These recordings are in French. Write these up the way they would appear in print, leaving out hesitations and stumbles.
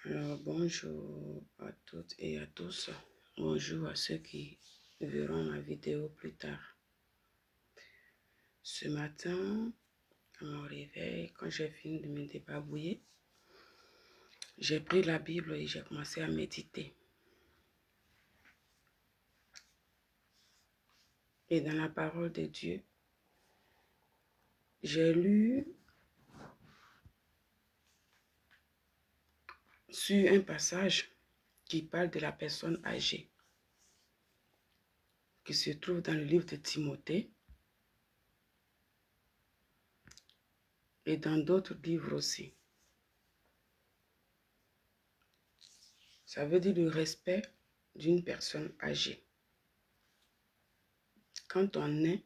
Alors, bonjour à toutes et à tous. Bonjour à ceux qui verront ma vidéo plus tard. Ce matin, à mon réveil, quand j'ai fini de me débarbouiller, j'ai pris la Bible et j'ai commencé à méditer. Et dans la parole de Dieu, j'ai lu sur un passage qui parle de la personne âgée, qui se trouve dans le livre de Timothée et dans d'autres livres aussi. Ça veut dire le respect d'une personne âgée. Quand on naît,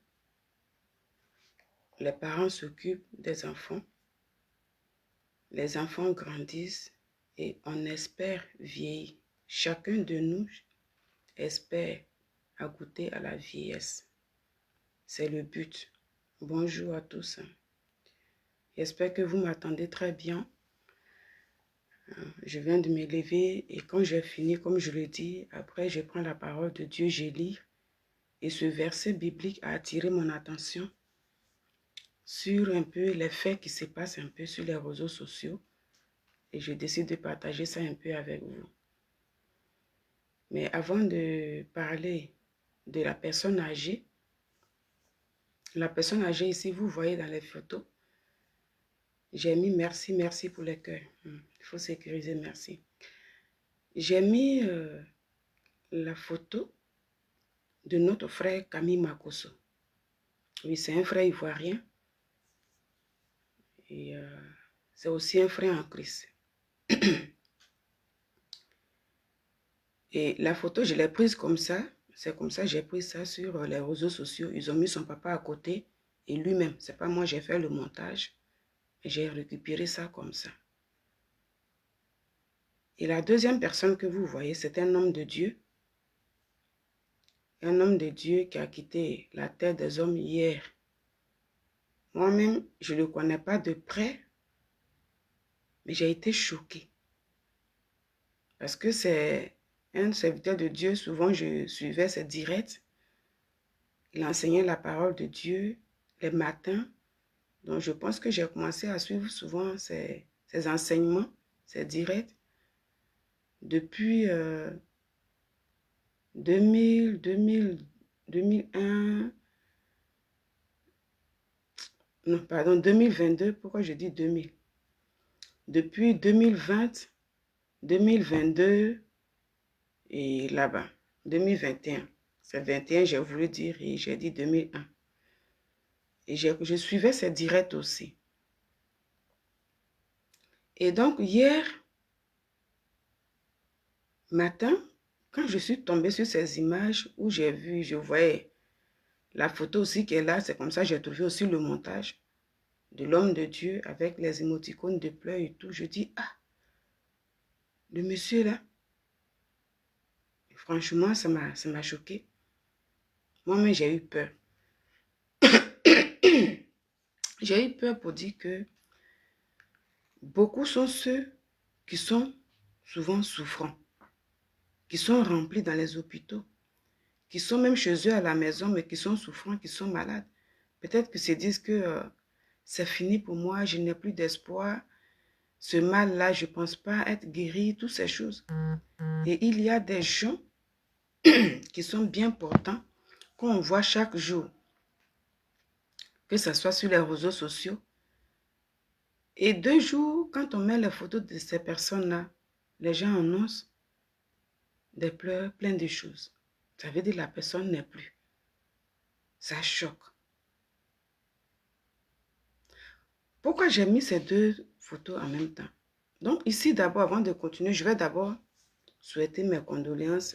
les parents s'occupent des enfants, les enfants grandissent et on espère vieillir. Chacun de nous espère goûter à la vieillesse. C'est le but. Bonjour à tous. J'espère que vous m'attendez très bien. Je viens de me lever et quand j'ai fini, comme je le dis, après je prends la parole de Dieu, je lis. Et ce verset biblique a attiré mon attention sur un peu les faits qui se passent un peu sur les réseaux sociaux. Et je décide de partager ça un peu avec vous. Mais avant de parler de la personne âgée ici, vous voyez dans les photos, j'ai mis merci, merci pour les cœurs. Il faut sécuriser merci. J'ai mis la photo de notre frère Camille Makosso. Oui, c'est un frère ivoirien. Et c'est aussi un frère en Christ. Et la photo, je l'ai prise comme ça. C'est comme ça, j'ai pris ça sur les réseaux sociaux. Ils ont mis son papa à côté et lui-même. C'est pas moi, j'ai fait le montage. Et j'ai récupéré ça comme ça. Et la deuxième personne que vous voyez, c'est un homme de Dieu. Un homme de Dieu qui a quitté la terre des hommes hier. Moi-même, je ne le connais pas de près, mais j'ai été choquée. Parce que c'est un serviteur de Dieu. Souvent, je suivais ses directs. Il enseignait la parole de Dieu les matins. Donc, je pense que j'ai commencé à suivre souvent ses enseignements, ses directs, depuis 2001, non, pardon, 2022, pourquoi je dis 2000? Depuis 2020, 2022 et là-bas, 2021. C'est 21, j'ai voulu dire, et j'ai dit 2001. Et je suivais ses directs aussi. Et donc, hier matin, quand je suis tombée sur ces images où j'ai vu, je voyais la photo aussi qui est là, c'est comme ça que j'ai trouvé aussi le montage de l'homme de Dieu avec les émoticônes de pleurs et tout. Je dis, ah, le monsieur là, franchement, ça m'a choqué. Moi-même, j'ai eu peur. J'ai eu peur pour dire que beaucoup sont ceux qui sont souvent souffrants, qui sont remplis dans les hôpitaux, qui sont même chez eux à la maison, mais qui sont souffrants, qui sont malades. Peut-être qu'ils se disent que c'est fini pour moi, je n'ai plus d'espoir. Ce mal-là, je ne pense pas être guéri, toutes ces choses. Et il y a des gens qui sont bien portants, qu'on voit chaque jour, que ce soit sur les réseaux sociaux. Et 2 jours, quand on met les photos de ces personnes-là, les gens annoncent des pleurs, plein de choses. Ça veut dire que la personne n'est plus. Ça choque. Pourquoi j'ai mis ces 2 photos en même temps? Donc ici, d'abord, avant de continuer, je vais d'abord souhaiter mes condoléances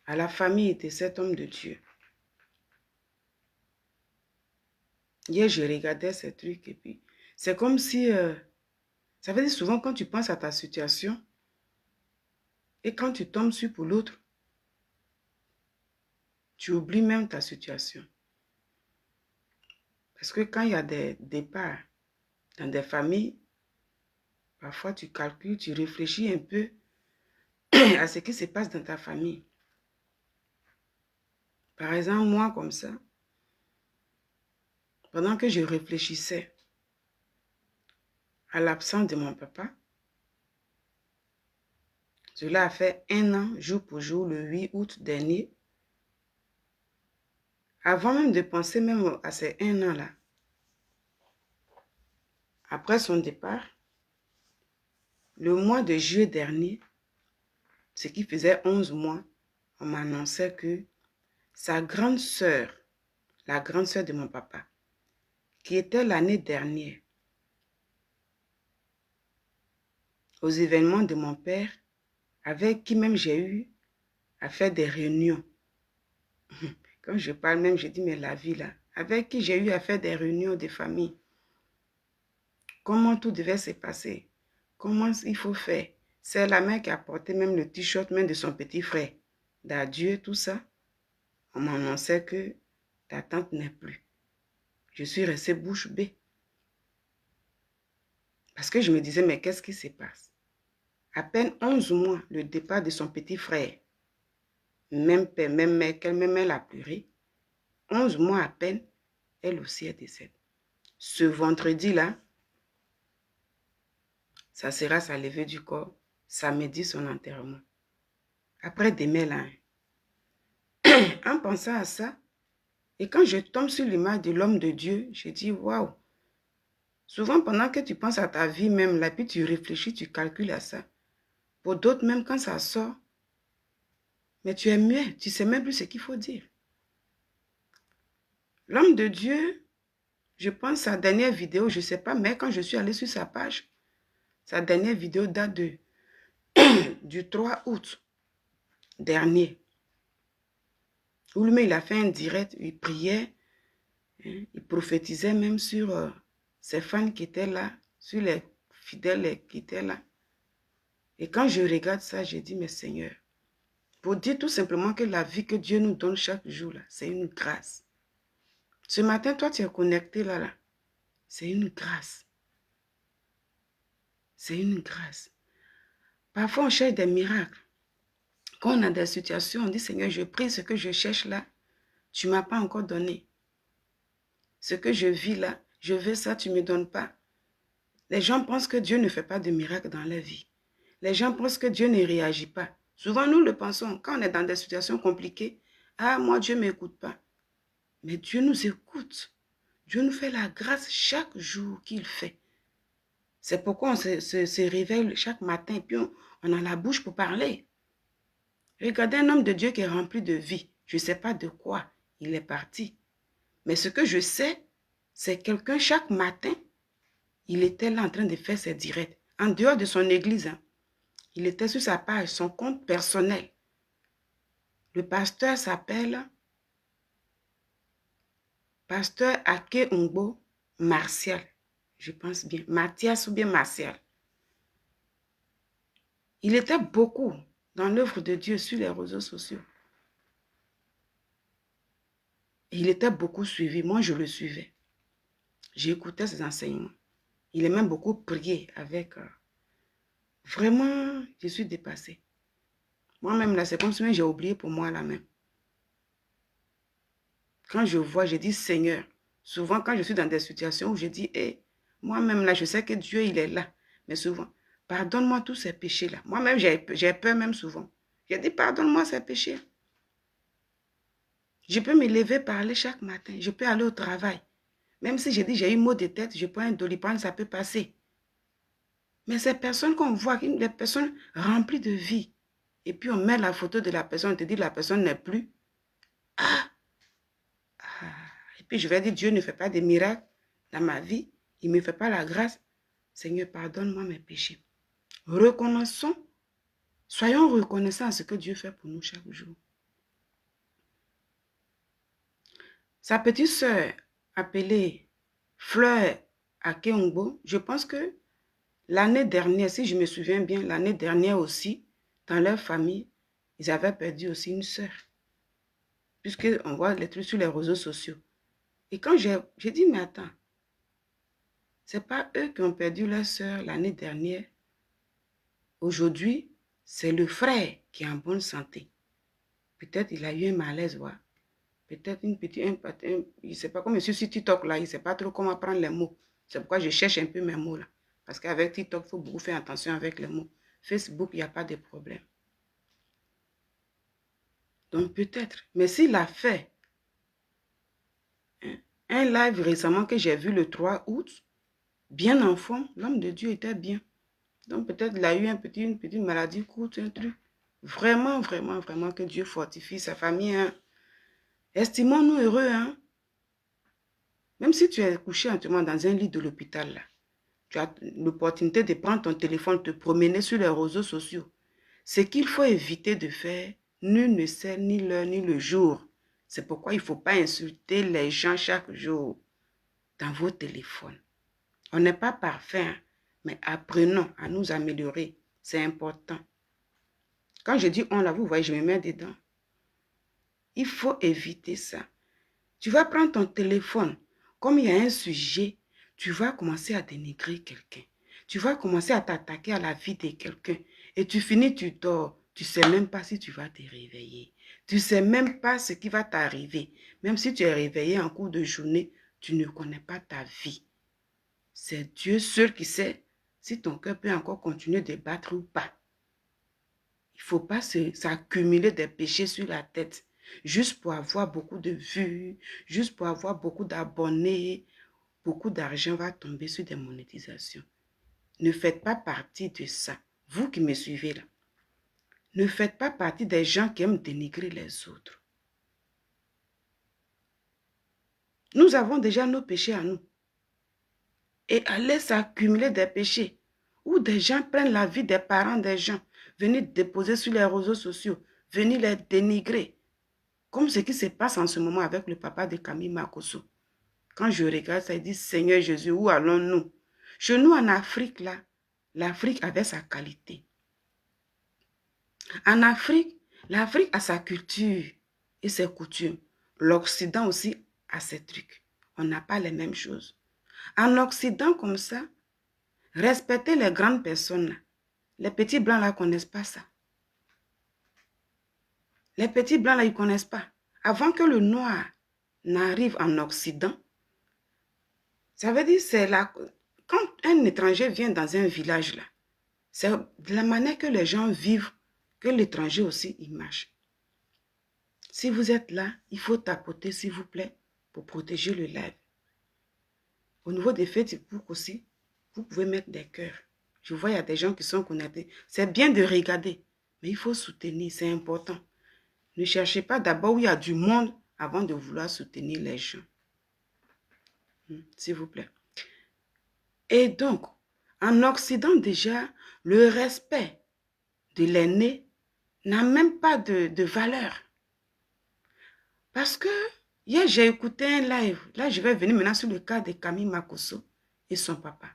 à la famille de cet homme de Dieu. Hier, je regardais ces trucs et puis c'est comme si, ça veut dire souvent quand tu penses à ta situation et quand tu tombes sur pour l'autre, tu oublies même ta situation. Parce que quand il y a des départs dans des familles, Parfois, tu calcules, tu réfléchis un peu à ce qui se passe dans ta famille. Par exemple, moi, comme ça, pendant que je réfléchissais à l'absence de mon papa, cela a fait 1 an, jour pour jour, le 8 août dernier. Avant même de penser même à ces 1 an-là, après son départ, le mois de juillet dernier, ce qui faisait 11 mois, on m'annonçait que sa grande sœur, la grande sœur de mon papa, qui était l'année dernière aux événements de mon père, avec qui même j'ai eu à faire des réunions. Quand je parle même, je dis, mais la vie là, avec qui j'ai eu à faire des réunions de famille. Comment tout devait se passer, comment il faut faire. C'est la mère qui a porté même le t-shirt même de son petit frère. D'adieu, tout ça. On m'annonçait que ta tante n'est plus. Je suis restée bouche bée. Parce que je me disais, mais qu'est-ce qui se passe? À peine 11 mois, le départ de son petit frère. Même père, même mère, qu'elle-même elle a pleuré. 11 mois à peine, elle aussi est décédée. Ce vendredi-là, ça sera sa levée du corps. Samedi, son enterrement. Après demain, là, en pensant à ça, et quand je tombe sur l'image de l'homme de Dieu, je dis, waouh. Souvent, pendant que tu penses à ta vie même, là, puis tu réfléchis, tu calcules à ça. Pour d'autres, même quand ça sort, mais tu es muet, tu ne sais même plus ce qu'il faut dire. L'homme de Dieu, je pense sa dernière vidéo, je ne sais pas, mais quand je suis allée sur sa page, sa dernière vidéo date du 3 août dernier. Où lui-même, il a fait un direct, il priait, hein, il prophétisait même sur ses fans qui étaient là, sur les fidèles qui étaient là. Et quand je regarde ça, je dis, mais Seigneur, pour dire tout simplement que la vie que Dieu nous donne chaque jour, là, c'est une grâce. Ce matin, toi, tu es connecté là. C'est une grâce. C'est une grâce. Parfois, on cherche des miracles. Quand on a des situations, on dit, Seigneur, je prie ce que je cherche là, tu ne m'as pas encore donné. Ce que je vis là, je veux ça, tu ne me donnes pas. Les gens pensent que Dieu ne fait pas de miracles dans leur vie. Les gens pensent que Dieu ne réagit pas. Souvent, nous le pensons. Quand on est dans des situations compliquées, ah, moi, Dieu ne m'écoute pas. Mais Dieu nous écoute. Dieu nous fait la grâce chaque jour qu'il fait. C'est pourquoi on se réveille chaque matin et puis on a la bouche pour parler. Regardez un homme de Dieu qui est rempli de vie. Je ne sais pas de quoi il est parti. Mais ce que je sais, c'est quelqu'un chaque matin, il était là en train de faire ses directs. En dehors de son église, hein. Il était sur sa page, son compte personnel. Le pasteur s'appelle Pasteur Ake Ongbo Martial. Je pense bien. Mathias ou bien Martial. Il était beaucoup dans l'œuvre de Dieu sur les réseaux sociaux. Et il était beaucoup suivi. Moi, je le suivais. J'écoutais ses enseignements. Il est même beaucoup prié avec... Vraiment, je suis dépassée. Moi-même, là, c'est comme si j'ai oublié pour moi, là même. Quand je vois, je dis, Seigneur, souvent quand je suis dans des situations où je dis, hé, moi-même, là, je sais que Dieu, il est là. Mais souvent, pardonne-moi tous ces péchés-là. Moi-même, j'ai peur même souvent. Je dis, pardonne-moi ces péchés. Je peux me lever, parler chaque matin. Je peux aller au travail. Même si je dis, j'ai eu mot de tête, je prends un doliprane, ça peut passer. Mais ces personnes qu'on voit, les personnes remplies de vie, et puis on met la photo de la personne, on te dit la personne n'est plus. Ah! Et puis je vais dire, Dieu ne fait pas de miracles dans ma vie. Il ne me fait pas la grâce. Seigneur, pardonne-moi mes péchés. Reconnaissons, soyons reconnaissants à ce que Dieu fait pour nous chaque jour. Sa petite sœur, appelée Fleur Akeongbo, je pense que l'année dernière, si je me souviens bien, l'année dernière aussi, dans leur famille, ils avaient perdu aussi une sœur. Puisqu'on voit les trucs sur les réseaux sociaux. Et quand j'ai dit, mais attends, Ce n'est pas eux qui ont perdu leur sœur l'année dernière. Aujourd'hui, c'est le frère qui est en bonne santé. Peut-être il a eu un malaise, ouais. Peut-être une petite... je ne sais pas, comme je suis sur TikTok là, il ne sait pas trop comment prendre les mots. C'est pourquoi je cherche un peu mes mots là. Parce qu'avec TikTok, il faut beaucoup faire attention avec les mots. Facebook, il n'y a pas de problème. Donc peut-être. Mais s'il a fait un live récemment que j'ai vu le 3 août, bien en forme, l'homme de Dieu était bien. Donc peut-être il a eu une petite maladie courte, un truc. Vraiment, vraiment, vraiment que Dieu fortifie sa famille. Hein. Estimons-nous heureux. Hein. Même si tu es couché actuellement dans un lit de l'hôpital, là, tu as l'opportunité de prendre ton téléphone, te promener sur les réseaux sociaux. Ce qu'il faut éviter de faire, nul ne sait ni l'heure ni le jour. C'est pourquoi il ne faut pas insulter les gens chaque jour dans vos téléphones. On n'est pas parfait, hein, mais apprenons à nous améliorer. C'est important. Quand je dis on, là, vous voyez, je me mets dedans. Il faut éviter ça. Tu vas prendre ton téléphone. Comme il y a un sujet, tu vas commencer à dénigrer quelqu'un. Tu vas commencer à t'attaquer à la vie de quelqu'un. Et tu finis, tu dors. Tu ne sais même pas si tu vas te réveiller. Tu ne sais même pas ce qui va t'arriver. Même si tu es réveillé en cours de journée, tu ne connais pas ta vie. C'est Dieu seul qui sait si ton cœur peut encore continuer de battre ou pas. Il ne faut pas s'accumuler des péchés sur la tête. Juste pour avoir beaucoup de vues, juste pour avoir beaucoup d'abonnés, beaucoup d'argent va tomber sur des monétisations. Ne faites pas partie de ça. Vous qui me suivez là, ne faites pas partie des gens qui aiment dénigrer les autres. Nous avons déjà nos péchés à nous. Et aller s'accumuler des péchés, où des gens prennent la vie des parents des gens, venir déposer sur les réseaux sociaux, venir les dénigrer. Comme ce qui se passe en ce moment avec le papa de Camille Makosso. Quand je regarde ça, il dit, Seigneur Jésus, où allons-nous? Chez nous en Afrique, là, l'Afrique avait sa qualité. En Afrique, l'Afrique a sa culture et ses coutumes. L'Occident aussi a ses trucs. On n'a pas les mêmes choses. En Occident, comme ça, respecter les grandes personnes, là, les petits blancs, là, ne connaissent pas ça. Les petits blancs, là, ils ne connaissent pas. Avant que le noir n'arrive en Occident, ça veut dire c'est là. Quand un étranger vient dans un village, là, c'est de la manière que les gens vivent que l'étranger aussi, il marche. Si vous êtes là, il faut tapoter, s'il vous plaît, pour protéger le live. Au niveau des Facebook aussi, vous pouvez mettre des cœurs. Je vois, il y a des gens qui sont connectés. C'est bien de regarder, mais il faut soutenir, c'est important. Ne cherchez pas d'abord où il y a du monde avant de vouloir soutenir les gens. S'il vous plaît. Et donc, en Occident déjà, le respect de l'aîné n'a même pas de valeur. Parce que hier, j'ai écouté un live. Là, je vais venir maintenant sur le cas de Camille Makosso et son papa.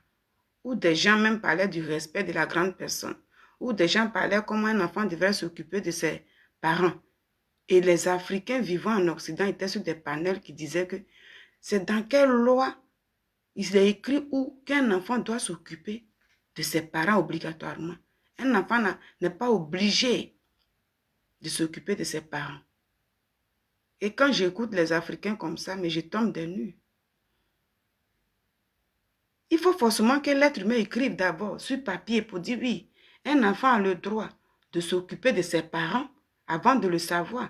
Où des gens même parlaient du respect de la grande personne. Où des gens parlaient comment un enfant devrait s'occuper de ses parents. Et les Africains vivant en Occident étaient sur des panels qui disaient que c'est dans quelle loi il est écrit où qu'un enfant doit s'occuper de ses parents obligatoirement. Un enfant n'est pas obligé de s'occuper de ses parents. Et quand j'écoute les Africains comme ça, mais je tombe des nues. Il faut forcément que l'être humain écrive d'abord sur papier pour dire oui, un enfant a le droit de s'occuper de ses parents avant de le savoir.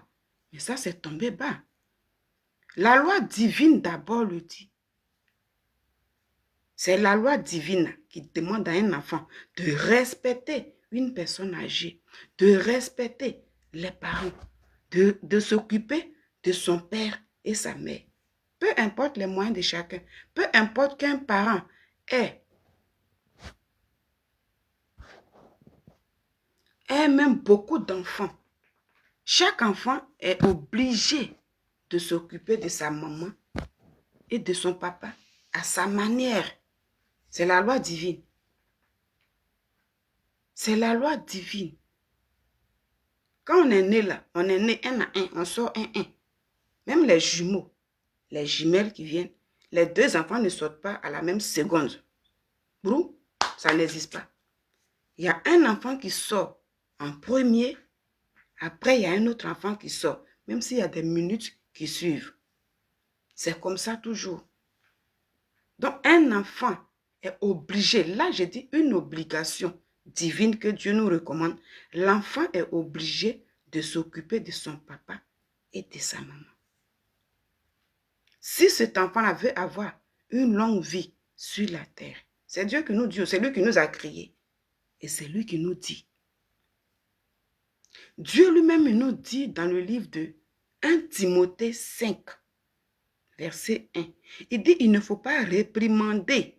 Mais ça, c'est tombé bas. La loi divine d'abord le dit. C'est la loi divine qui demande à un enfant de respecter une personne âgée, de respecter les parents, de s'occuper de son père et sa mère. Peu importe les moyens de chacun, peu importe qu'un parent ait même beaucoup d'enfants. Chaque enfant est obligé de s'occuper de sa maman et de son papa à sa manière. C'est la loi divine. C'est la loi divine. Quand on est né là, on est né un à un, on sort un. Même les jumeaux, les jumelles qui viennent, les deux enfants ne sortent pas à la même seconde. Brou, ça n'existe pas. Il y a un enfant qui sort en premier, après il y a un autre enfant qui sort, même s'il y a des minutes qui suivent. C'est comme ça toujours. Donc un enfant est obligé, là j'ai dit une obligation divine que Dieu nous recommande. L'enfant est obligé de s'occuper de son papa et de sa maman. Si cet enfant veut avoir une longue vie sur la terre, c'est Dieu qui nous dit, c'est lui qui nous a créés. Et c'est lui qui nous dit. Dieu lui-même nous dit dans le livre de 1 Timothée 5, verset 1. Il dit, il ne faut pas réprimander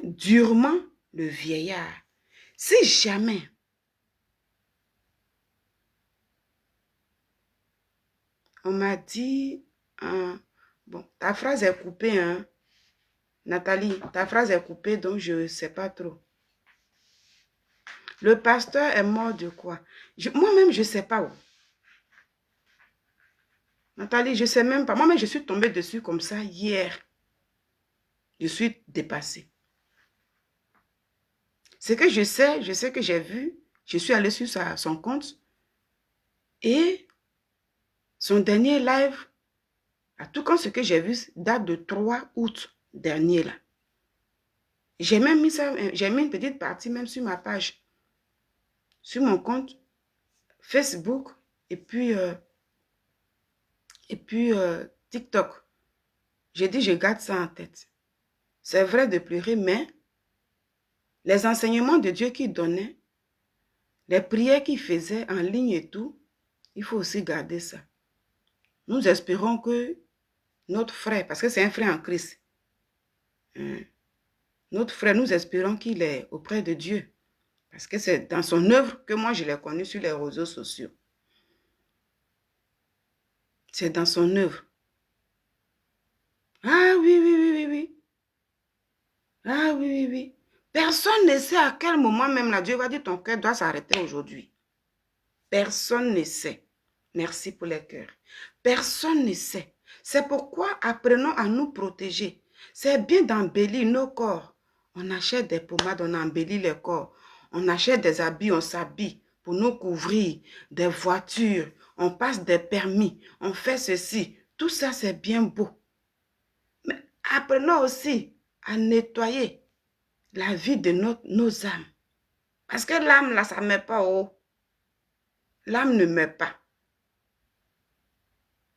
durement le vieillard. Si jamais on m'a dit, bon, ta phrase est coupée, hein, Nathalie, ta phrase est coupée, donc je ne sais pas trop. Le pasteur est mort de quoi? Moi-même, je ne sais pas où. Nathalie, je ne sais même pas. Moi-même, je suis tombée dessus comme ça hier. Je suis dépassée. Ce que je sais que j'ai vu, je suis allée sur son compte et son dernier live, à tout cas ce que j'ai vu, date de 3 août dernier là. J'ai même mis ça, j'ai mis une petite partie même sur ma page, sur mon compte Facebook et puis TikTok. J'ai dit, je garde ça en tête. C'est vrai de pleurer, mais les enseignements de Dieu qu'il donnait, les prières qu'il faisait en ligne et tout, il faut aussi garder ça. Nous espérons que notre frère, parce que c'est un frère en Christ, notre frère, nous espérons qu'il est auprès de Dieu. Parce que c'est dans son œuvre que moi je l'ai connu sur les réseaux sociaux. C'est dans son œuvre. Ah oui, oui, oui, oui, oui. Ah oui, oui, oui. Personne ne sait à quel moment même là, Dieu va dire ton cœur doit s'arrêter aujourd'hui. Personne ne sait. Merci pour les cœurs. Personne ne sait. C'est pourquoi apprenons à nous protéger. C'est bien d'embellir nos corps. On achète des pommades, on embellit les corps. On achète des habits, on s'habille pour nous couvrir. Des voitures, on passe des permis, on fait ceci. Tout ça, c'est bien beau. Mais apprenons aussi à nettoyer la vie de nos âmes. Parce que l'âme, là, ça ne met pas haut. L'âme ne meurt pas.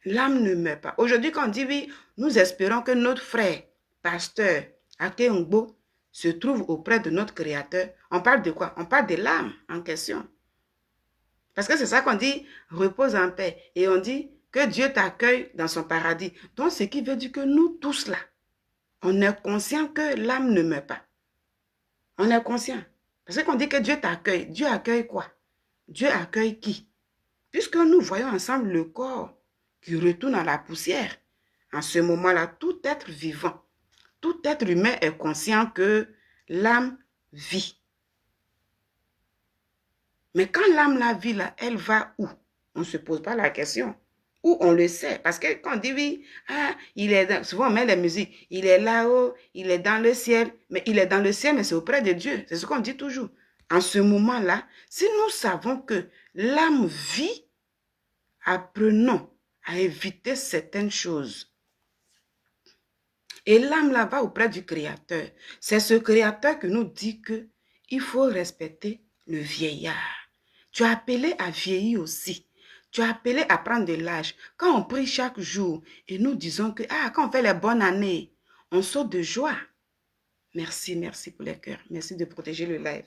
L'âme ne meurt pas. Aujourd'hui, quand on dit oui, nous espérons que notre frère, pasteur Ake Ngbo, se trouve auprès de notre Créateur. On parle de quoi? On parle de l'âme en question. Parce que c'est ça qu'on dit, repose en paix. Et on dit que Dieu t'accueille dans son paradis. Donc, ce qui veut dire que nous tous là, on est conscient que l'âme ne meurt pas. On est conscient. Parce qu'on dit que Dieu t'accueille. Dieu accueille quoi? Dieu accueille qui? Puisque nous voyons ensemble le corps qui retourne à la poussière. En ce moment-là, tout être vivant, tout être humain est conscient que l'âme vit. Mais quand l'âme la vit, là, elle va où? On ne se pose pas la question. Où on le sait. Parce que quand on dit oui, il est dans, souvent on met la musique, il est là-haut, il est dans le ciel. Mais il est dans le ciel, mais c'est auprès de Dieu. C'est ce qu'on dit toujours. En ce moment-là, si nous savons que l'âme vit, apprenons à éviter certaines choses. Et l'âme là va auprès du Créateur. C'est ce Créateur qui nous dit que il faut respecter le vieillard. Tu es appelé à vieillir aussi. Tu es appelé à prendre de l'âge. Quand on prie chaque jour et nous disons que quand on fait les bonnes années, on saute de joie. Merci, merci pour les cœurs. Merci de protéger le live.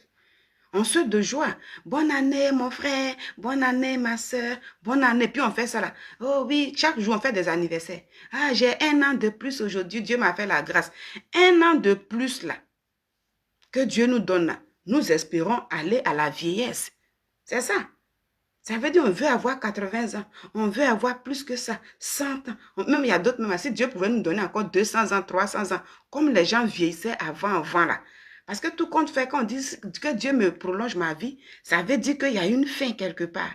On saute de joie. Bonne année, mon frère. Bonne année, ma soeur. Bonne année. Puis on fait ça là. Oh oui, chaque jour on fait des anniversaires. J'ai 1 an de plus aujourd'hui. Dieu m'a fait la grâce. 1 an de plus là. Que Dieu nous donne là. Nous espérons aller à la vieillesse. C'est ça. Ça veut dire qu'on veut avoir 80 ans. On veut avoir plus que ça. 100 ans. Même il y a d'autres, même si Dieu pouvait nous donner encore 200 ans, 300 ans. Comme les gens vieillissaient avant là. Parce que tout compte fait, quand on dit que Dieu me prolonge ma vie, ça veut dire qu'il y a une fin quelque part.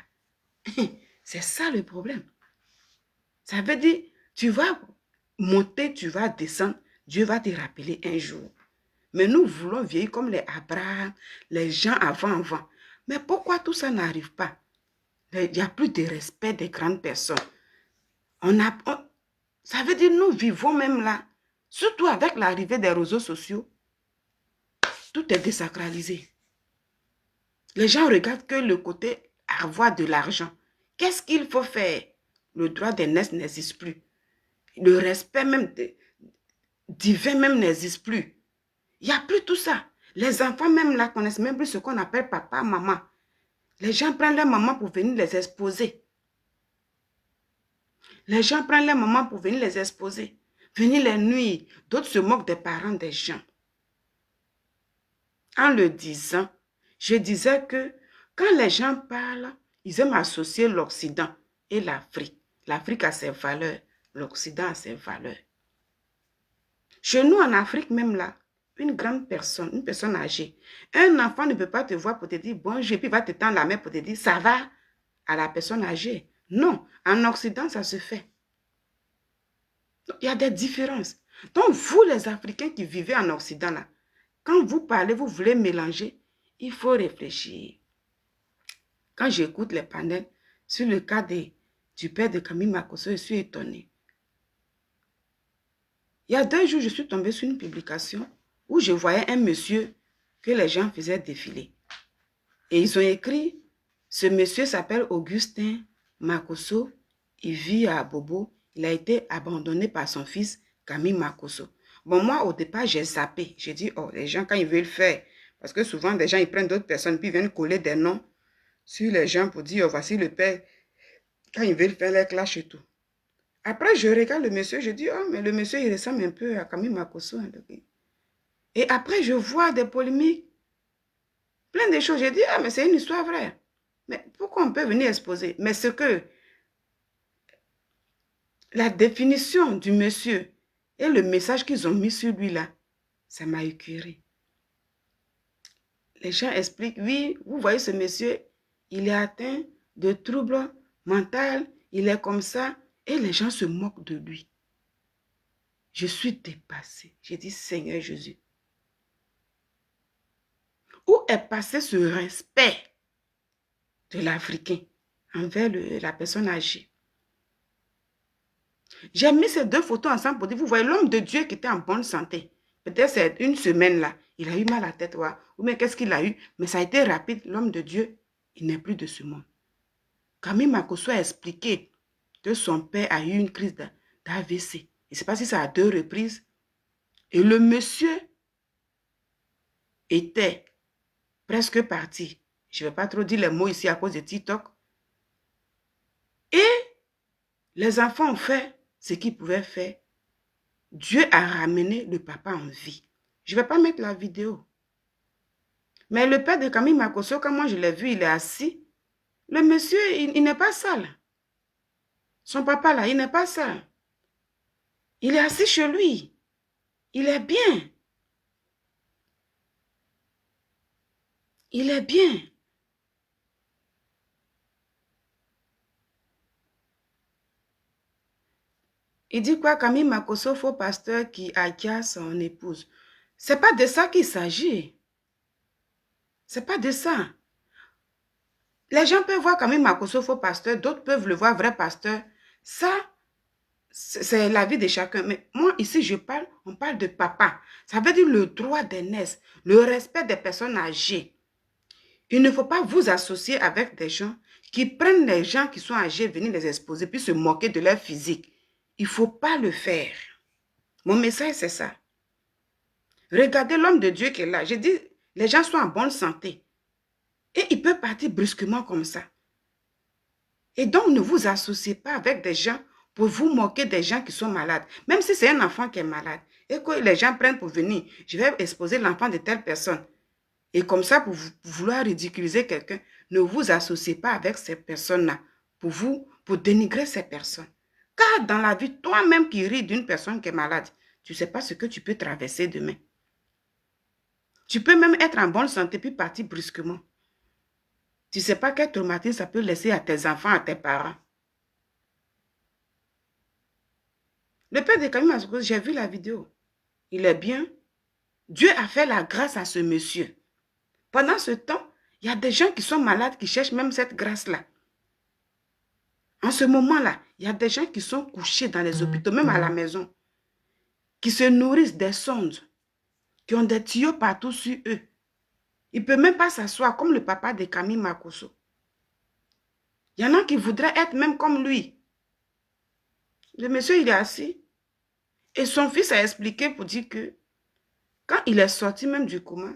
C'est ça le problème. Ça veut dire, tu vas monter, tu vas descendre. Dieu va te rappeler un jour. Mais nous voulons vieillir comme les Abraham, les gens avant. Mais pourquoi tout ça n'arrive pas? Il n'y a plus de respect des grandes personnes. Ça veut dire nous vivons même là, surtout avec l'arrivée des réseaux sociaux, tout est désacralisé. Les gens regardent que le côté avoir de l'argent. Qu'est-ce qu'il faut faire? Le droit d'aînesse n'existe plus. Le respect même divin même n'existe plus. Il n'y a plus tout ça. Les enfants même là connaissent même plus ce qu'on appelle papa, maman. Les gens prennent leur maman pour venir les exposer. Les gens prennent leur maman pour venir les exposer. Venir les nuire. D'autres se moquent des parents des gens. En le disant, je disais que quand les gens parlent, ils aiment associer l'Occident et l'Afrique. L'Afrique a ses valeurs, l'Occident a ses valeurs. Chez nous, en Afrique même là, une grande personne, une personne âgée, un enfant ne peut pas te voir pour te dire bonjour, et puis il va te tendre la main pour te dire ça va à la personne âgée. Non, en Occident, ça se fait. Donc, il y a des différences. Donc, vous les Africains qui vivez en Occident là, quand vous parlez, vous voulez mélanger, il faut réfléchir. Quand j'écoute les panels sur le cas du père de Camille Makosso, je suis étonnée. Il y a 2 jours, je suis tombée sur une publication où je voyais un monsieur que les gens faisaient défiler. Et ils ont écrit, ce monsieur s'appelle Augustin Makosso, il vit à Bobo, il a été abandonné par son fils Camille Makosso. Bon, moi, au départ, j'ai zappé. J'ai dit, oh, les gens, quand ils veulent faire, parce que souvent, les gens, ils prennent d'autres personnes, puis ils viennent coller des noms sur les gens pour dire, oh, voici le père, quand ils veulent faire les clashs et tout. Après, je regarde le monsieur, je dis, oh, mais le monsieur, il ressemble un peu à Camille Makosso. Et après, je vois des polémiques, plein de choses. Je dis, ah, mais c'est une histoire vraie. Mais pourquoi on peut venir exposer? Mais ce que la définition du monsieur et le message qu'ils ont mis sur lui là, ça m'a écœuré. Les gens expliquent, oui, vous voyez ce monsieur, il est atteint de troubles mentaux, il est comme ça, et les gens se moquent de lui. Je suis dépassée. J'ai dit, Seigneur Jésus, où est passé ce respect de l'Africain envers la personne âgée? J'ai mis ces 2 photos ensemble pour dire, vous voyez l'homme de Dieu qui était en bonne santé. Peut-être c'est une semaine là, il a eu mal à la tête, ouais. Ou bien qu'est-ce qu'il a eu? Mais ça a été rapide, l'homme de Dieu, il n'est plus de ce monde. Camille Makosso a expliqué que son père a eu une crise d'AVC. Je ne sais pas si c'est à 2 reprises. Et le monsieur était presque parti. Je ne vais pas trop dire les mots ici à cause de TikTok. Et les enfants ont fait ce qu'ils pouvaient faire. Dieu a ramené le papa en vie. Je ne vais pas mettre la vidéo. Mais le père de Camille Makosso, quand moi je l'ai vu, il est assis. Le monsieur, il n'est pas sale. Son papa là, il n'est pas sale. Il est assis chez lui. Il est bien. Il est bien. Il dit quoi? Camille Makosso, faux pasteur qui acquiert son épouse. C'est pas de ça qu'il s'agit. C'est pas de ça. Les gens peuvent voir Camille Makosso, faux pasteur. D'autres peuvent le voir vrai pasteur. Ça, c'est la vie de chacun. Mais moi, ici, on parle de papa. Ça veut dire le droit d'aînesse, le respect des personnes âgées. Il ne faut pas vous associer avec des gens qui prennent les gens qui sont âgés, venir les exposer, puis se moquer de leur physique. Il ne faut pas le faire. Mon message, c'est ça. Regardez l'homme de Dieu qui est là. J'ai dit, les gens sont en bonne santé. Et il peut partir brusquement comme ça. Et donc, ne vous associez pas avec des gens pour vous moquer des gens qui sont malades. Même si c'est un enfant qui est malade. Et que les gens prennent pour venir. Je vais exposer l'enfant de telle personne. Et comme ça, pour vouloir ridiculiser quelqu'un, ne vous associez pas avec ces personnes-là pour dénigrer ces personnes. Car dans la vie, toi-même qui ris d'une personne qui est malade, tu ne sais pas ce que tu peux traverser demain. Tu peux même être en bonne santé puis partir brusquement. Tu ne sais pas quel traumatisme ça peut laisser à tes enfants, à tes parents. Le père de Camille Makosso, j'ai vu la vidéo. Il est bien. Dieu a fait la grâce à ce monsieur. Pendant ce temps, il y a des gens qui sont malades qui cherchent même cette grâce-là. En ce moment-là, il y a des gens qui sont couchés dans les hôpitaux, même à la maison, qui se nourrissent des sondes, qui ont des tuyaux partout sur eux. Il ne peut même pas s'asseoir comme le papa de Camille Makosso. Il y en a qui voudraient être même comme lui. Le monsieur, il est assis. Et son fils a expliqué pour dire que quand il est sorti même du coma,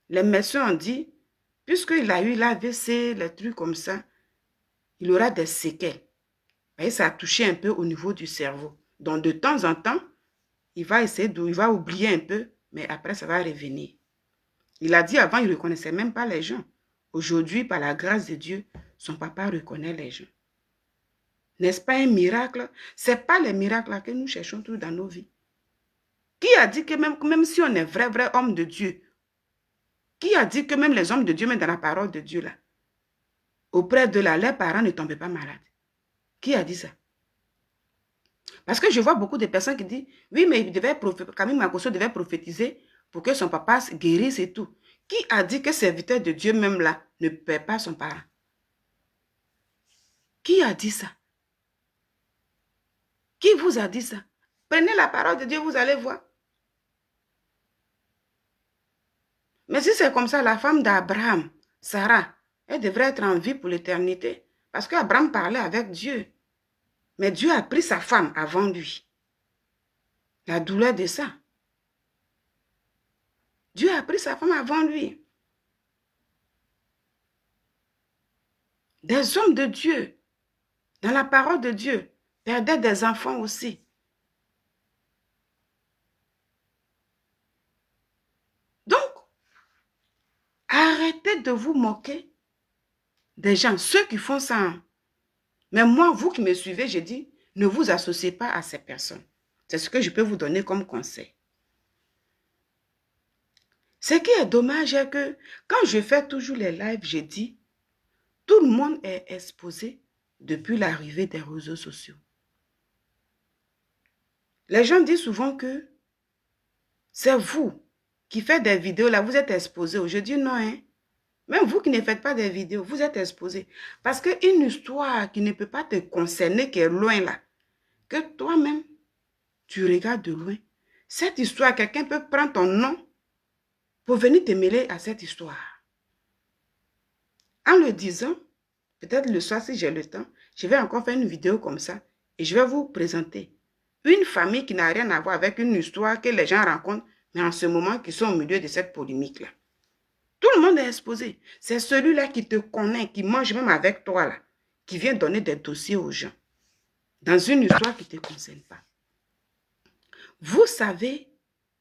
les médecins ont dit, puisqu'il a eu l'AVC, les trucs comme ça, il aura des séquelles. Et ça a touché un peu au niveau du cerveau. Donc, de temps en temps, il va essayer il va oublier un peu, mais après, ça va revenir. Il a dit avant, il ne reconnaissait même pas les gens. Aujourd'hui, par la grâce de Dieu, son papa reconnaît les gens. N'est-ce pas un miracle? Ce n'est pas les miracles que nous cherchons tous dans nos vies. Qui a dit que même si on est vrai homme de Dieu, qui a dit que même les hommes de Dieu, même dans la parole de Dieu, là, auprès de là, leurs parents ne tombaient pas malades? Qui a dit ça? Parce que je vois beaucoup de personnes qui disent, oui, mais Camille Makosso devait prophétiser pour que son papa se guérisse et tout. Qui a dit que serviteur de Dieu même là ne perd pas son parent? Qui a dit ça? Qui vous a dit ça? Prenez la parole de Dieu, vous allez voir. Mais si c'est comme ça, la femme d'Abraham, Sarah, elle devrait être en vie pour l'éternité. Parce qu'Abraham parlait avec Dieu. Mais Dieu a pris sa femme avant lui. La douleur de ça. Dieu a pris sa femme avant lui. Des hommes de Dieu, dans la parole de Dieu, perdaient des enfants aussi. Donc, arrêtez de vous moquer des gens, ceux qui font ça. Mais moi, vous qui me suivez, je dis, ne vous associez pas à ces personnes. C'est ce que je peux vous donner comme conseil. Ce qui est dommage est que quand je fais toujours les lives, je dis, tout le monde est exposé depuis l'arrivée des réseaux sociaux. Les gens disent souvent que c'est vous qui faites des vidéos, là, vous êtes exposé. Je dis non, hein. Même vous qui ne faites pas des vidéos, vous êtes exposé. Parce qu'une histoire qui ne peut pas te concerner, qui est loin là, que toi-même, tu regardes de loin, cette histoire, quelqu'un peut prendre ton nom pour venir te mêler à cette histoire. En le disant, peut-être le soir, si j'ai le temps, je vais encore faire une vidéo comme ça et je vais vous présenter une famille qui n'a rien à voir avec une histoire que les gens rencontrent, mais en ce moment, qui sont au milieu de cette polémique-là. Tout le monde est exposé. C'est celui-là qui te connaît, qui mange même avec toi, là, qui vient donner des dossiers aux gens, dans une histoire qui ne te concerne pas. Vous savez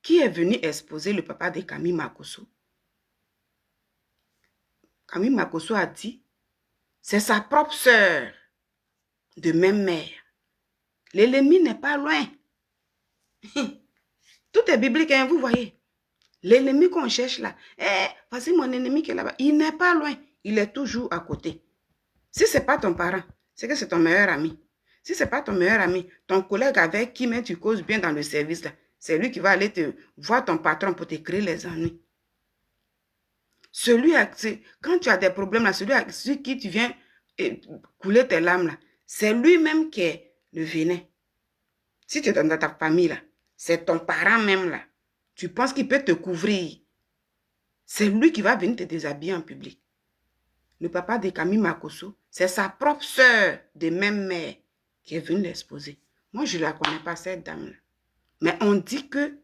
qui est venu exposer le papa de Camille Makosso? Camille Makosso a dit, c'est sa propre sœur, de même mère. L'ennemi n'est pas loin. Tout est biblique, hein, vous voyez. L'ennemi qu'on cherche là, voici mon ennemi qui est là-bas. Il n'est pas loin, il est toujours à côté. Si ce n'est pas ton parent, c'est que c'est ton meilleur ami. Si ce n'est pas ton meilleur ami, ton collègue avec qui même tu causes bien dans le service là, c'est lui qui va aller te voir ton patron pour te créer les ennuis. Quand tu as des problèmes là, celui qui tu viens couler tes larmes là, c'est lui-même qui est le venin. Si tu es dans ta famille là, c'est ton parent même là. Tu penses qu'il peut te couvrir. C'est lui qui va venir te déshabiller en public. Le papa de Camille Makosso, c'est sa propre sœur de même mère qui est venue l'exposer. Moi, je ne la connais pas, cette dame-là. Mais on dit qu'elle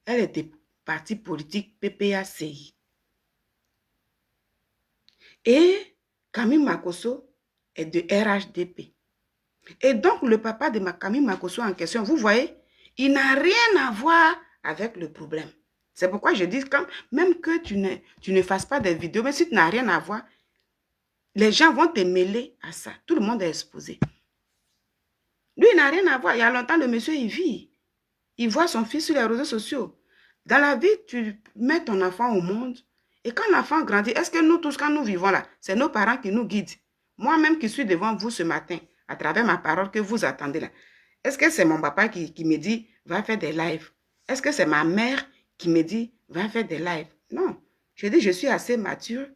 était parti politique PPACI. Et Camille Makosso est de RHDP. Et donc, le papa de Camille Makosso en question, vous voyez, il n'a rien à voir avec le problème. C'est pourquoi je dis, même que tu ne fasses pas des vidéos, mais si tu n'as rien à voir, les gens vont te mêler à ça. Tout le monde est exposé. Lui, il n'a rien à voir. Il y a longtemps, le monsieur, il vit. Il voit son fils sur les réseaux sociaux. Dans la vie, tu mets ton enfant au monde. Et quand l'enfant grandit, est-ce que nous tous, quand nous vivons là, c'est nos parents qui nous guident? Moi-même qui suis devant vous ce matin, à travers ma parole que vous attendez là, est-ce que c'est mon papa qui me dit, va faire des lives? Est-ce que c'est ma mère qui me dit, va faire des lives. Non, je dis, je suis assez mature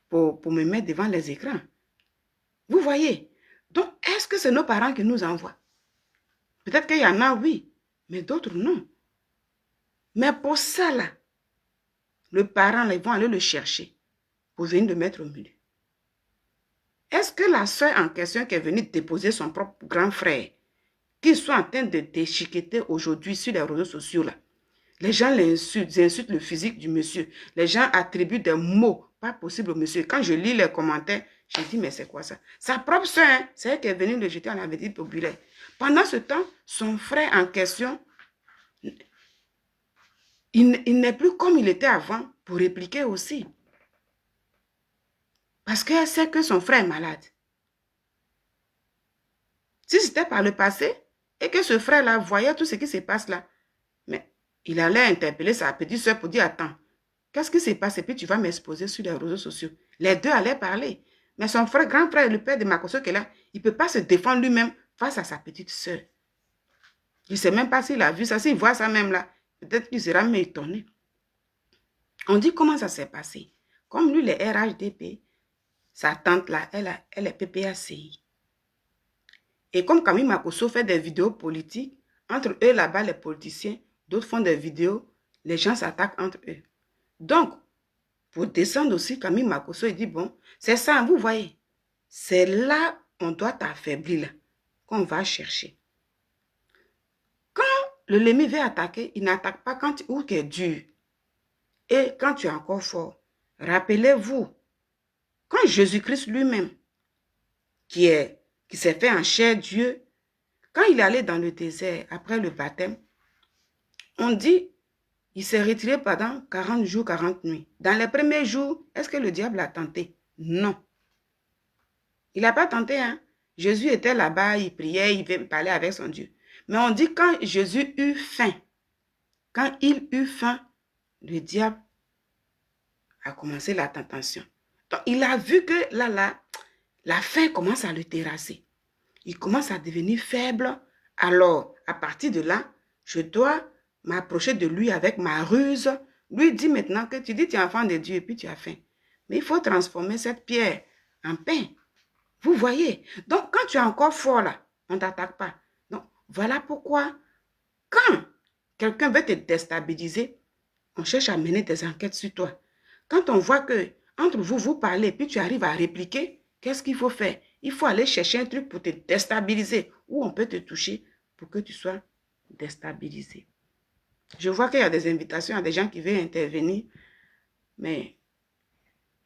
pour me mettre devant les écrans. Vous voyez? Donc, est-ce que c'est nos parents qui nous envoient? Peut-être qu'il y en a, oui, mais d'autres, non. Mais pour ça, là, le parent, là, ils vont aller le chercher pour venir le mettre au milieu. Est-ce que la soeur en question qui est venue déposer son propre grand frère, qui sont en train de déchiqueter aujourd'hui sur les réseaux sociaux, là, les gens l'insultent, ils insultent le physique du monsieur. Les gens attribuent des mots pas possibles au monsieur. Quand je lis les commentaires, je dis, mais c'est quoi ça? Sa propre soeur, hein, c'est elle qui est venue le jeter en avédie populaire. Pendant ce temps, son frère en question, il n'est plus comme il était avant pour répliquer aussi. Parce qu'elle sait que son frère est malade. Si c'était par le passé et que ce frère-là voyait tout ce qui se passe là, mais il allait interpeller sa petite soeur pour dire, attends, qu'est-ce qui se passe? Et puis tu vas m'exposer sur les réseaux sociaux. Les deux allaient parler. Mais son frère, grand frère, le père de Makoso qui est là, il ne peut pas se défendre lui-même face à sa petite soeur. Il ne sait même pas s'il a vu ça. S'il voit ça même là, peut-être qu'il sera même étonné. On dit comment ça s'est passé. Comme lui, les RHDP, sa tante là, elle est PPACI. Et comme Camille Makoso fait des vidéos politiques, entre eux là-bas, les politiciens, d'autres font des vidéos, les gens s'attaquent entre eux. Donc, pour descendre aussi, Camille Makoso, il dit, bon, c'est ça, vous voyez, c'est là on doit t'affaiblir, là, qu'on va chercher. Quand le Lémi veut attaquer, il n'attaque pas quand tu es dur. Et quand tu es encore fort, rappelez-vous, quand Jésus-Christ lui-même, qui s'est fait en chair Dieu, quand il est allé dans le désert après le baptême, on dit, il s'est retiré pendant 40 jours, 40 nuits. Dans les premiers jours, est-ce que le diable a tenté? Non. Il n'a pas tenté, hein. Jésus était là-bas, il priait, il parlait avec son Dieu. Mais on dit quand Jésus eut faim, quand il eut faim, le diable a commencé la tentation. Donc, il a vu que là, la faim commence à le terrasser. Il commence à devenir faible. Alors, à partir de là, je dois m'approcher de lui avec ma ruse. Lui dit maintenant que tu dis tu es enfant de Dieu et puis tu as faim. Mais il faut transformer cette pierre en pain. Vous voyez? Donc, quand tu es encore fort là, on ne t'attaque pas. Donc, voilà pourquoi, quand quelqu'un veut te déstabiliser, on cherche à mener des enquêtes sur toi. Quand on voit que entre vous, vous parlez, puis tu arrives à répliquer, qu'est-ce qu'il faut faire? Il faut aller chercher un truc pour te déstabiliser, ou on peut te toucher pour que tu sois déstabilisé. Je vois qu'il y a des invitations à des gens qui veulent intervenir, mais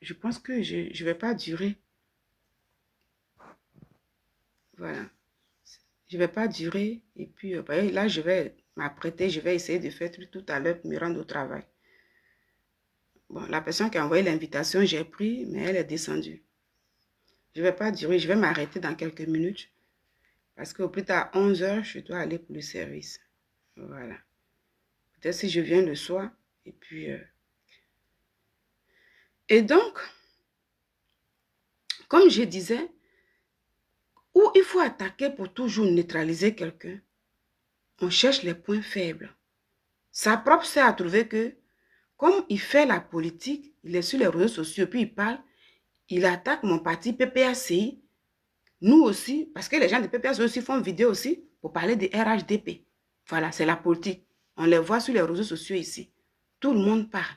je pense que je ne vais pas durer. Voilà. Je ne vais pas durer. Et puis, là, je vais m'apprêter, je vais essayer de faire tout à l'heure pour me rendre au travail. Bon, la personne qui a envoyé l'invitation, j'ai pris, mais elle est descendue. Je ne vais pas durer, je vais m'arrêter dans quelques minutes. Parce qu'au plus tard, à 11 h, je dois aller pour le service. Voilà. Peut-être si je viens le soir. Et puis... Et donc, comme je disais, où il faut attaquer pour toujours neutraliser quelqu'un, on cherche les points faibles. Sa propre sœur a trouvé que, comme il fait la politique, il est sur les réseaux sociaux, puis il parle, il attaque mon parti PPACI, nous aussi, parce que les gens de PPACI aussi font vidéo aussi pour parler de RHDP. Voilà, c'est la politique. On les voit sur les réseaux sociaux ici. Tout le monde parle.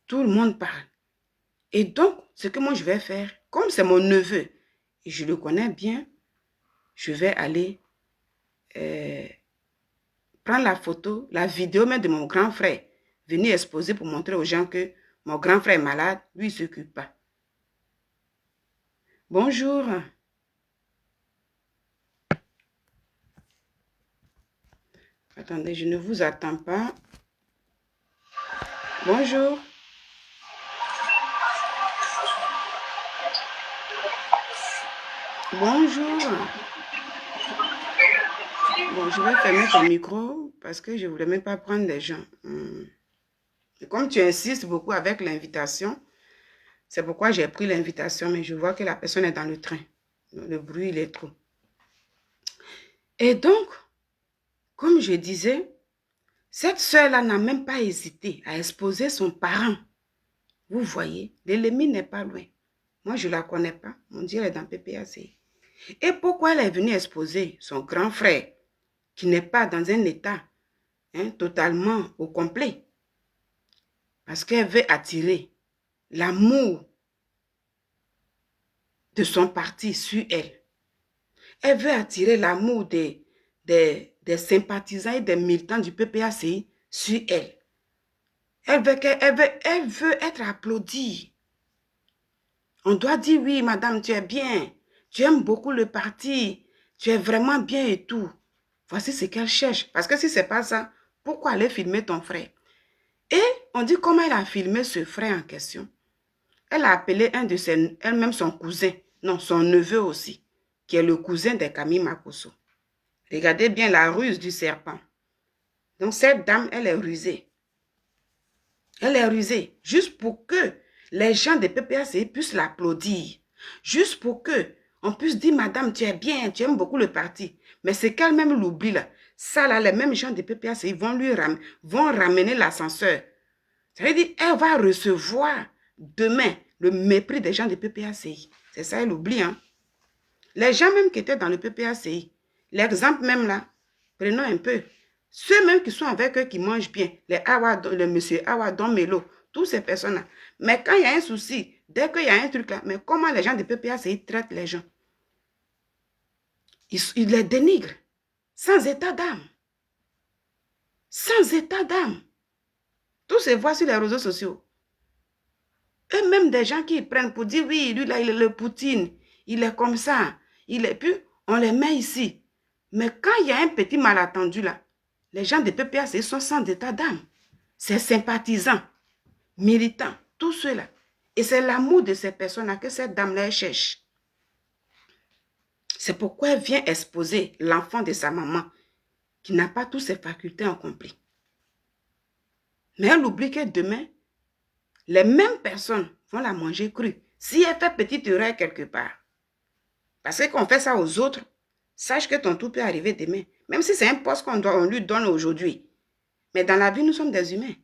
Tout le monde parle. Et donc, ce que moi je vais faire, comme c'est mon neveu, et je le connais bien, je vais aller prendre la photo, la vidéo même de mon grand frère, venir exposer pour montrer aux gens que mon grand frère est malade, lui il ne s'occupe pas. Bonjour. Attendez, je ne vous attends pas. Bonjour. Bonjour. Bon, je vais fermer ton micro parce que je ne voulais même pas prendre les gens. Et comme tu insistes beaucoup avec l'invitation, c'est pourquoi j'ai pris l'invitation, mais je vois que la personne est dans le train. Le bruit, il est trop. Et donc, comme je disais, cette soeur-là n'a même pas hésité à exposer son parent. Vous voyez, l'ennemi n'est pas loin. Moi, je ne la connais pas. On dirait elle est dans PPAC. Et pourquoi elle est venue exposer son grand frère, qui n'est pas dans un état totalement au complet? Parce qu'elle veut attirer l'amour de son parti sur elle. Elle veut attirer l'amour des sympathisants et des militants du PPACI sur elle. Elle veut être applaudie. On doit dire, oui, madame, tu es bien. Tu aimes beaucoup le parti. Tu es vraiment bien et tout. Voici ce qu'elle cherche. Parce que si ce n'est pas ça, pourquoi aller filmer ton frère? Et on dit comment elle a filmé ce frère en question. Elle a appelé un de ses, elle-même son cousin, non, son neveu aussi, qui est le cousin de Camille Makosso. Regardez bien la ruse du serpent. Donc cette dame, elle est rusée. Elle est rusée, juste pour que les gens de PPACI puissent l'applaudir. Juste pour que on puisse dire, madame, tu es bien, tu aimes beaucoup le parti. Mais c'est qu'elle-même l'oublie là. Ça là, les mêmes gens de PPACI vont ramener l'ascenseur. Ça veut dire, elle va recevoir demain le mépris des gens de PPACI. C'est ça, elle oublie. Hein? Les gens même qui étaient dans le PPACI, l'exemple même là, prenons un peu. Ceux même qui sont avec eux, qui mangent bien, le monsieur Awadon Melo, toutes ces personnes-là. Mais quand il y a un souci, dès qu'il y a un truc là, mais comment les gens de PPACI traitent les gens? Ils les dénigrent, sans état d'âme. Sans état d'âme. Tout se voit sur les réseaux sociaux. Eux-mêmes des gens qui prennent pour dire, oui, lui là, il est le Poutine, il est comme ça, puis on les met ici. Mais quand il y a un petit malentendu là, les gens de PPACI sont sans état d'âme. C'est sympathisants, militants, tous ceux-là. Et c'est l'amour de ces personnes-là que cette dame-là cherche. C'est pourquoi elle vient exposer l'enfant de sa maman, qui n'a pas toutes ses facultés en complet. Mais elle oublie que demain, les mêmes personnes vont la manger crue. Si elle fait petite erreur quelque part. Parce que quand on fait ça aux autres, sache que ton tour peut arriver demain. Même si c'est un poste on lui donne aujourd'hui. Mais dans la vie, nous sommes des humains.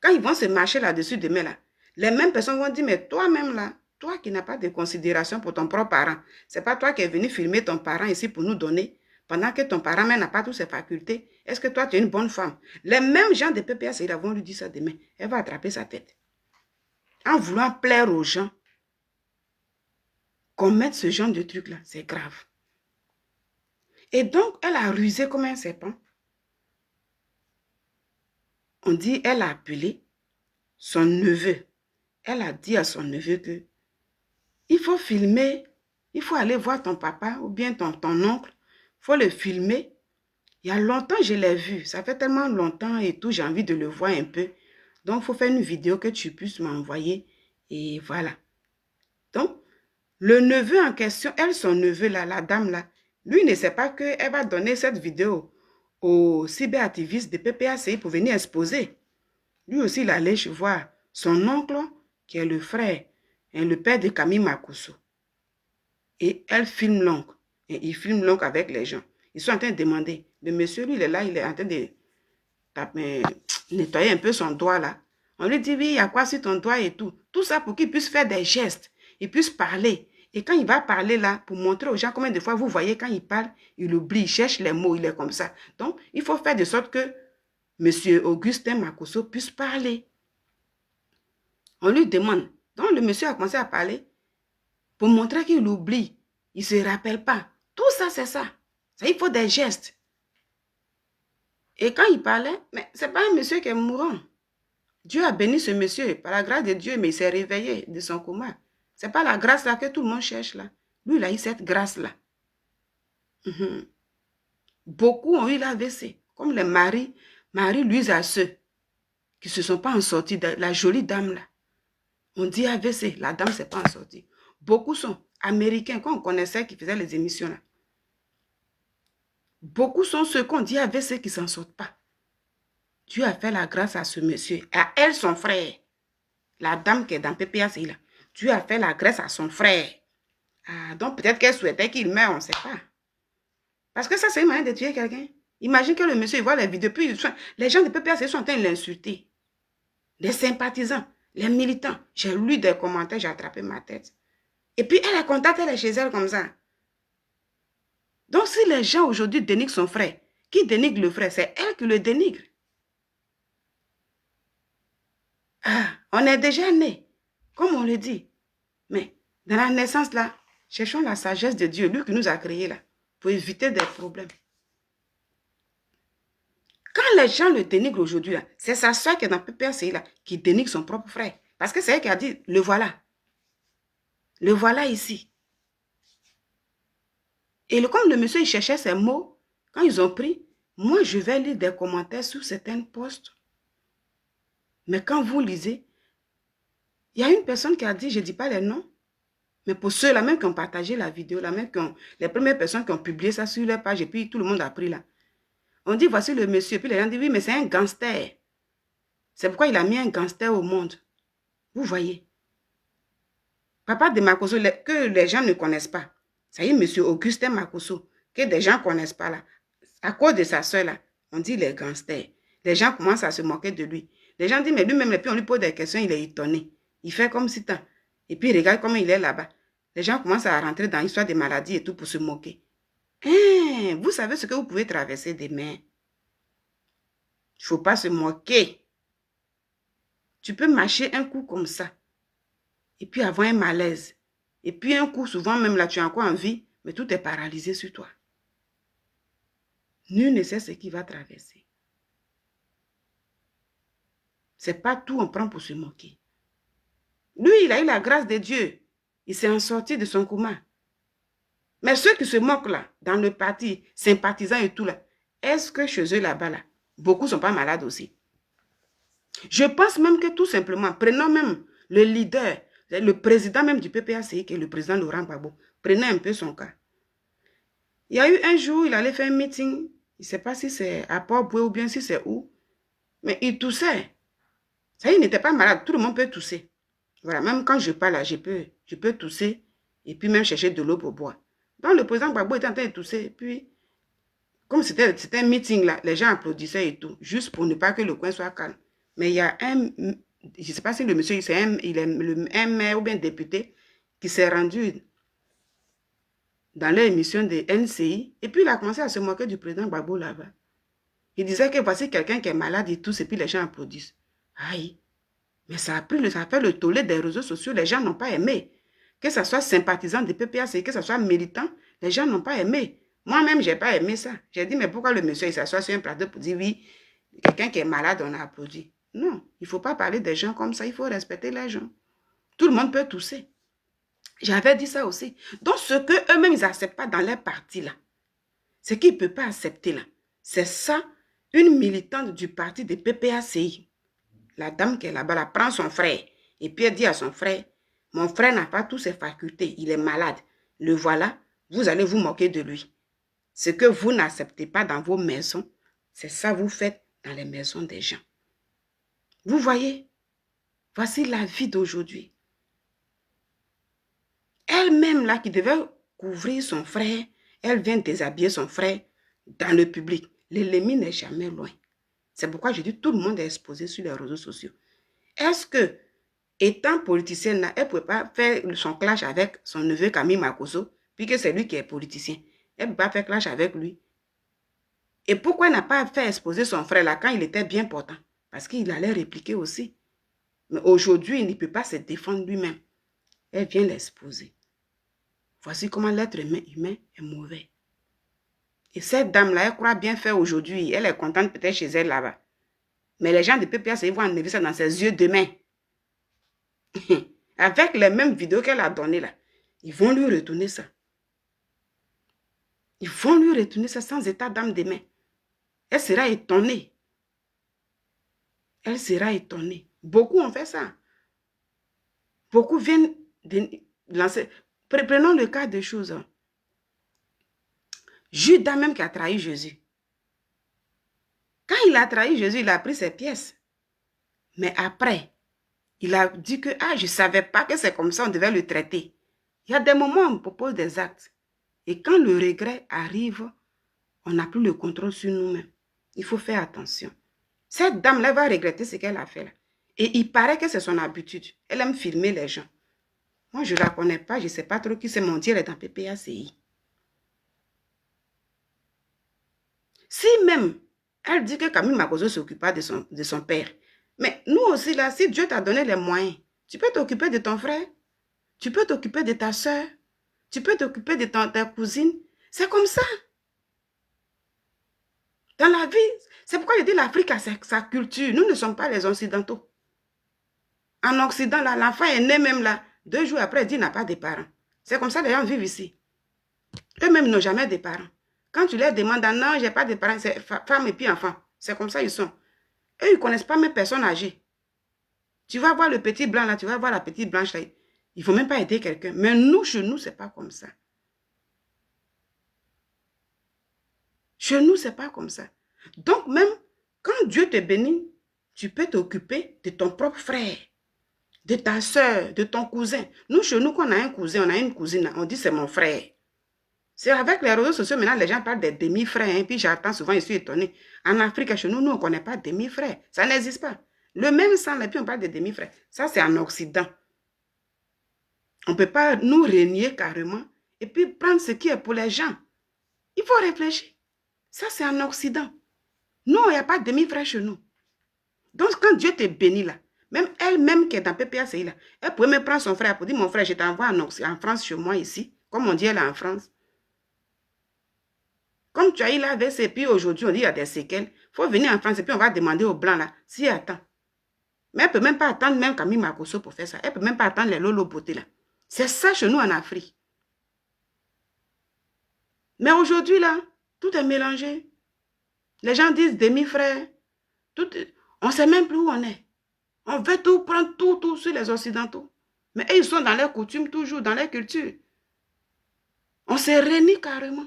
Quand ils vont se marcher là-dessus demain, là, les mêmes personnes vont dire, mais toi-même là, toi qui n'as pas de considération pour ton propre parent, c'est pas toi qui es venu filmer ton parent ici pour nous donner, pendant que ton parent même n'a pas toutes ses facultés. Est-ce que toi, tu es une bonne femme? Les mêmes gens de PPACI vont lui dire ça demain. Elle va attraper sa tête. En voulant plaire aux gens, commettre ce genre de truc-là, c'est grave. Et donc, elle a rusé comme un serpent. On dit, elle a appelé son neveu. Elle a dit à son neveu que il faut filmer, il faut aller voir ton papa ou bien ton oncle. Il faut le filmer. Il y a longtemps, je l'ai vu. Ça fait tellement longtemps et tout, j'ai envie de le voir un peu. Donc, il faut faire une vidéo que tu puisses m'envoyer. Et voilà. Donc, le neveu en question, elle, son neveu là, la dame là, lui ne sait pas qu'elle va donner cette vidéo aux cyberactivistes de PPACI pour venir exposer. Lui aussi, il allait voir son oncle, qui est le frère et le père de Camille Makosso. Et elle filme l'oncle. Et il filme l'oncle avec les gens. Ils sont en train de demander. Le monsieur, lui, il est là, il est en train de nettoyer un peu son doigt là. On lui dit, oui, il y a quoi sur ton doigt et tout. Tout ça pour qu'il puisse faire des gestes. Il puisse parler. Et quand il va parler là, pour montrer aux gens combien de fois vous voyez, quand il parle, il oublie, il cherche les mots, il est comme ça. Donc, il faut faire de sorte que monsieur Augustin Makosso puisse parler. On lui demande. Donc, le monsieur a commencé à parler pour montrer qu'il oublie. Il ne se rappelle pas. Tout ça, c'est ça. Il faut des gestes. Et quand il parlait, mais ce n'est pas un monsieur qui est mourant. Dieu a béni ce monsieur par la grâce de Dieu, mais il s'est réveillé de son coma. Ce n'est pas la grâce là que tout le monde cherche là. Lui, il a eu cette grâce-là. Beaucoup ont eu l'AVC, comme les Marie-Louise Asseux, qui ne se sont pas en sortis, la jolie dame là. On dit AVC, la dame ne s'est pas en sortie. Beaucoup sont américains, qu'on connaissait, qui faisaient les émissions là. Beaucoup sont ceux qu'on dit AVC qui ne s'en sortent pas. Dieu a fait la grâce à ce monsieur, à elle, son frère. La dame qui est dans PPACI là. Dieu a fait la grâce à son frère. Ah, donc peut-être qu'elle souhaitait qu'il meure, on ne sait pas. Parce que ça, c'est une manière de tuer quelqu'un. Imagine que le monsieur, il voit les vidéos, puis les gens de PPAC sont en train de l'insulter. Les sympathisants, les militants. J'ai lu des commentaires, j'ai attrapé ma tête. Et puis, elle a contacté, elle est chez elle comme ça. Donc, si les gens aujourd'hui dénigrent son frère, qui dénigre le frère, c'est elle qui le dénigre. Ah, on est déjà né, comme on le dit. Mais dans la naissance là, cherchons la sagesse de Dieu, lui qui nous a créés là, pour éviter des problèmes. Quand les gens le dénigrent aujourd'hui, c'est sa soeur qui est dans le PPRCI là, qui dénigre son propre frère. Parce que c'est elle qui a dit, le voilà. Le voilà ici. Et comme le monsieur, il cherchait ces mots, quand ils ont pris, moi, je vais lire des commentaires sur certains posts. Mais quand vous lisez, il y a une personne qui a dit, je ne dis pas les noms, mais pour ceux-là même qui ont partagé la vidéo, là même les premières personnes qui ont publié ça sur leur page, et puis tout le monde a pris là. On dit, voici le monsieur. Puis les gens disent, oui, mais c'est un gangster. C'est pourquoi il a mis un gangster au monde. Vous voyez. Papa de Makosso, que les gens ne connaissent pas. Ça y est, monsieur Augustin Makosso, que des gens ne connaissent pas là. À cause de sa soeur là, on dit les gangsters. Les gens commencent à se moquer de lui. Les gens disent, mais lui-même, et puis on lui pose des questions, il est étonné. Il fait comme si tant. Et puis regarde comment il est là-bas. Les gens commencent à rentrer dans l'histoire des maladies et tout pour se moquer. Hein, vous savez ce que vous pouvez traverser demain. Il ne faut pas se moquer. Tu peux marcher un coup comme ça. Et puis avoir un malaise. Et puis un coup, souvent même là, tu as encore envie, mais tout est paralysé sur toi. Nul ne sait ce qui va traverser. C'est pas tout on prend pour se moquer. Lui, il a eu la grâce de Dieu. Il s'est en sorti de son coma. Mais ceux qui se moquent là, dans le parti, sympathisants et tout là, est-ce que chez eux là-bas là, beaucoup ne sont pas malades aussi? Je pense même que tout simplement, prenons même le leader, le président même du PPACI, qui est le président Laurent Gbagbo, prenez un peu son cas. Il y a eu un jour, il allait faire un meeting, il ne sait pas si c'est à Port-Boué ou bien si c'est où, mais il toussait. Ça, il n'était pas malade, tout le monde peut tousser. Voilà, même quand je parle là, je peux tousser et puis même chercher de l'eau pour boire. Donc le président Gbagbo était en train de tousser, puis comme c'était un meeting là, les gens applaudissaient et tout, juste pour ne pas que le coin soit calme. Mais il y a un, je ne sais pas si le monsieur, il est un maire ou bien député qui s'est rendu dans l'émission de NCI, et puis il a commencé à se moquer du président Gbagbo là-bas. Il disait que voici quelqu'un qui est malade et tout, et puis les gens applaudissent. Aïe, mais ça a fait le tollé des réseaux sociaux, les gens n'ont pas aimé. Que ce soit sympathisant de PPAC, que ce soit militant, les gens n'ont pas aimé. Moi-même, je n'ai pas aimé ça. J'ai dit, mais pourquoi le monsieur, il s'assoit sur un plateau pour dire, oui, quelqu'un qui est malade, on a applaudi. Non, il ne faut pas parler des gens comme ça, il faut respecter les gens. Tout le monde peut tousser. J'avais dit ça aussi. Donc, ce qu'eux-mêmes, ils n'acceptent pas dans leur parti, là, ce qu'ils ne peuvent pas accepter, là, c'est ça, une militante du parti de PPACI. La dame qui est là-bas, elle prend son frère. Et puis, elle dit à son frère, mon frère n'a pas toutes ses facultés, il est malade. Le voilà, vous allez vous moquer de lui. Ce que vous n'acceptez pas dans vos maisons, c'est ça que vous faites dans les maisons des gens. Vous voyez, voici la vie d'aujourd'hui. Elle-même, là, qui devait couvrir son frère, elle vient déshabiller son frère dans le public. L'ennemi n'est jamais loin. C'est pourquoi je dis tout le monde est exposé sur les réseaux sociaux. Est-ce que, étant politicienne, elle ne pouvait pas faire son clash avec son neveu Camille Makosso, puisque c'est lui qui est politicien. Elle ne peut pas faire clash avec lui. Et pourquoi elle n'a pas fait exposer son frère là quand il était bien portant? Parce qu'il allait répliquer aussi. Mais aujourd'hui, il ne peut pas se défendre lui-même. Elle vient l'exposer. Voici comment l'être humain est mauvais. Et cette dame-là, elle croit bien faire aujourd'hui. Elle est contente peut-être chez elle là-bas. Mais les gens de PPA, ils vont enlever ça dans ses yeux demain. Avec les mêmes vidéos qu'elle a données là. Ils vont lui retourner ça. Ils vont lui retourner ça sans état d'âme demain. Elle sera étonnée. Elle sera étonnée. Beaucoup ont fait ça. Beaucoup viennent de lancer. Prenons le cas des choses. Judas même qui a trahi Jésus. Quand il a trahi Jésus, il a pris ses pièces. Mais après, il a dit que je ne savais pas que c'est comme ça, on devait le traiter. Il y a des moments où on propose des actes. Et quand le regret arrive, on n'a plus le contrôle sur nous-mêmes. Il faut faire attention. Cette dame-là va regretter ce qu'elle a fait là. Et il paraît que c'est son habitude. Elle aime filmer les gens. Moi, je ne la connais pas. Je ne sais pas trop qui c'est. Mon Dieu, elle est dans PPACI. Si même, elle dit que Camille Makosso s'occupa de son père. Mais nous aussi, là, si Dieu t'a donné les moyens, tu peux t'occuper de ton frère. Tu peux t'occuper de ta soeur. Tu peux t'occuper de ta cousine. C'est comme ça. Dans la vie, c'est pourquoi je dis l'Afrique a sa culture. Nous ne sommes pas les Occidentaux. En Occident, l'enfant est né même là. 2 jours après, il dit qu'il n'a pas de parents. C'est comme ça que les gens vivent ici. Eux-mêmes n'ont jamais de parents. Quand tu leur demandes, non, je n'ai pas de parents, c'est femme et puis enfant. C'est comme ça ils sont. Eux, ils ne connaissent pas même personne âgée. Tu vas voir le petit blanc là, tu vas voir la petite blanche là. Il ne faut même pas aider quelqu'un. Mais nous, chez nous, ce n'est pas comme ça. Chez nous, ce n'est pas comme ça. Donc même, quand Dieu te bénit, tu peux t'occuper de ton propre frère, de ta soeur, de ton cousin. Nous, chez nous, quand on a un cousin, on a une cousine, on dit c'est mon frère. C'est avec les réseaux sociaux, maintenant, les gens parlent des demi-frères. Hein, puis j'attends souvent, je suis étonnée. En Afrique, chez nous, nous, on ne connaît pas demi-frères. Ça n'existe pas. Le même sang, et puis on parle de demi-frères. Ça, c'est en Occident. On ne peut pas nous régner carrément et puis prendre ce qui est pour les gens. Il faut réfléchir. Ça, c'est en Occident. Nous, il n'y a pas de demi-frères chez nous. Donc, quand Dieu te bénit là, même elle-même qui est dans PPACI là, elle pouvait me prendre son frère pour dire, mon frère, je t'envoie en France chez moi ici. Comme on dit, elle est en France. Comme tu as eu la VC, puis aujourd'hui, on dit qu'il y a des séquelles. Il faut venir en France et puis on va demander aux Blancs là, si attend. Mais elle ne peut même pas attendre même Camille Makosso pour faire ça. Elle ne peut même pas attendre les Lolo Beauté là. C'est ça chez nous en Afrique. Mais aujourd'hui là, tout est mélangé. Les gens disent demi-frère. On ne sait même plus où on est. On veut tout prendre tout sur les Occidentaux. Mais ils sont dans leurs coutumes toujours, dans leur culture. On s'est réunis carrément.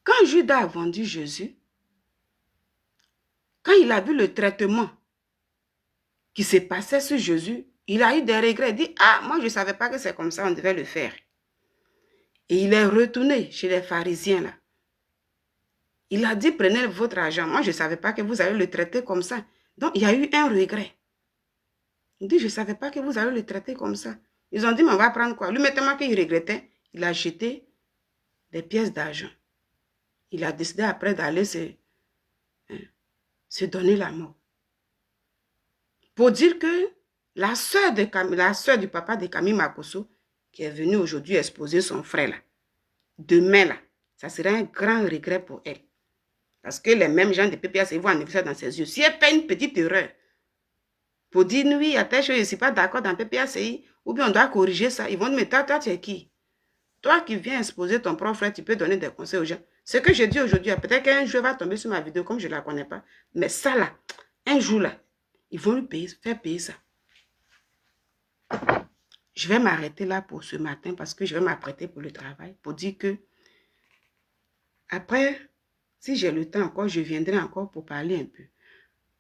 Quand Judas a vendu Jésus, quand il a vu le traitement qui s'est passé sur Jésus, il a eu des regrets. Il dit, ah, moi je ne savais pas que c'est comme ça, on devait le faire. Et il est retourné chez les pharisiens là. Il a dit, prenez votre argent. Moi je ne savais pas que vous allez le traiter comme ça. Donc il y a eu un regret. Il dit, je ne savais pas que vous allez le traiter comme ça. Ils ont dit, mais on va prendre quoi? Lui, maintenant qu'il regrettait, il a jeté des pièces d'argent. Il a décidé après d'aller se donner la mort. Pour dire que la soeur du papa de Camille Makosso, qui est venue aujourd'hui exposer son frère là, demain là, ça serait un grand regret pour elle. Parce que les mêmes gens de PPACI vont enlever ça dans ses yeux. Si elle fait une petite erreur, pour dire oui, à telle chose, je ne suis pas d'accord dans PPACI, ou bien on doit corriger ça, ils vont dire, mais toi, tu es qui? Toi qui viens exposer ton propre frère, tu peux donner des conseils aux gens. Ce que je dis aujourd'hui, peut-être qu'un jour, va tomber sur ma vidéo, comme je ne la connais pas. Mais ça là, un jour là, ils vont lui faire payer ça. Je vais m'arrêter là pour ce matin parce que je vais m'apprêter pour le travail. Pour dire que, après, si j'ai le temps encore, je viendrai encore pour parler un peu.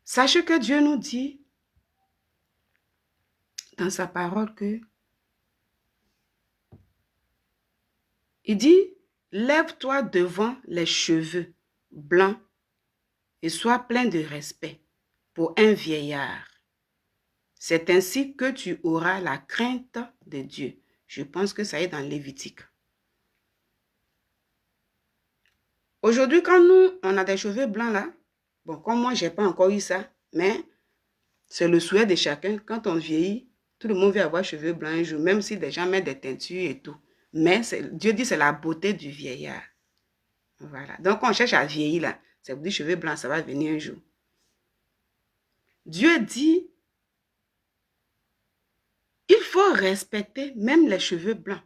Sachez que Dieu nous dit dans sa parole que il dit, lève-toi devant les cheveux blancs et sois plein de respect pour un vieillard. C'est ainsi que tu auras la crainte de Dieu. Je pense que ça est dans Lévitique. Aujourd'hui, quand nous, on a des cheveux blancs là, bon, comme moi, je n'ai pas encore eu ça, mais c'est le souhait de chacun. Quand on vieillit, tout le monde veut avoir cheveux blancs un jour, même si des gens mettent des teintures et tout. Mais Dieu dit c'est la beauté du vieillard. Voilà. Donc, on cherche à vieillir là. C'est pour dire cheveux blancs, ça va venir un jour. Dieu dit, il faut respecter même les cheveux blancs.